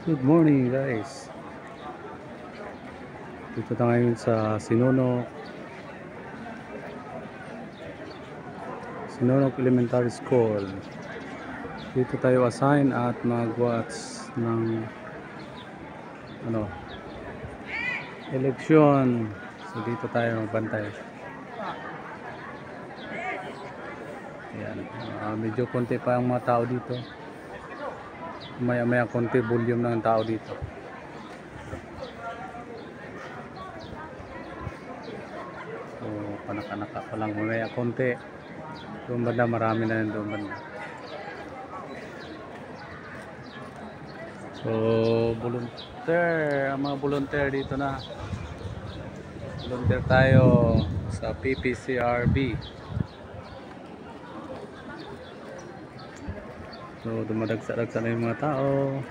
Good morning guys. Dito tayo ngayon sa Sinonok Elementary School. Dito tayo assign at mag-watch ng eleksyon. So dito tayo magbantay. Ayan. Medyo konti pa ang mga tao dito. Maya-maya konti volume ng tao dito. So panaka-naka pa lang, mamaya konti. Doon banda marami na yun doon banda. So volunteer, ang mga volunteer dito na. Volunteer tayo sa PPCRB. So dumadagsa-dagsa na yung mga tao.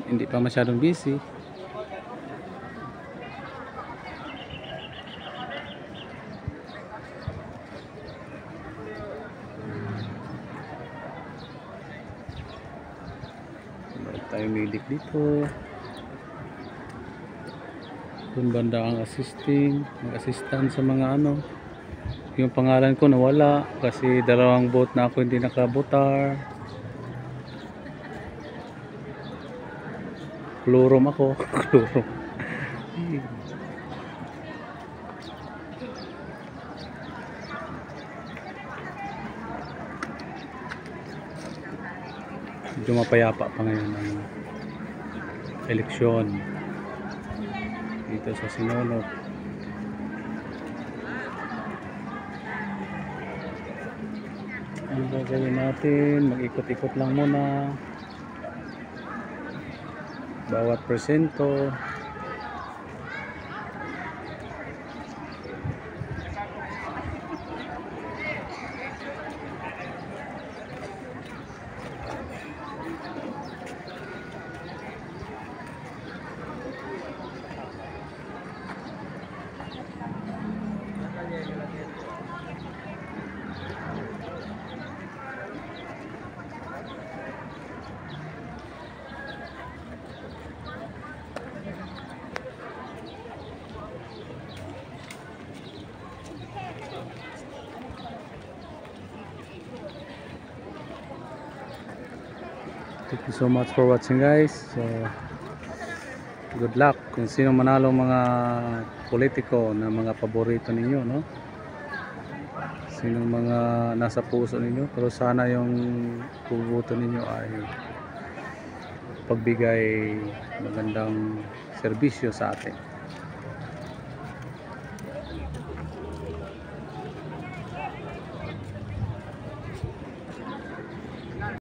Hindi pa masyadong busy. Meron tayong medic dito. Doon banda ang assistant sa mga yung pangalan ko nawala kasi dalawang vote na ako hindi nakabotar. Klorom ako. Klorom. Medyo mapayapa pa ngayon ang eleksyon dito sa Sinonok. Ang gagawin natin, mag-ikot-ikot lang muna bawat presento. Thank you so much for watching guys. So good luck kung sino manalo mga politiko na mga paborito ninyo, no? Sino mga nasa puso ninyo, pero sana yung puboto ninyo ay pagbigay magandang serbisyo sa atin.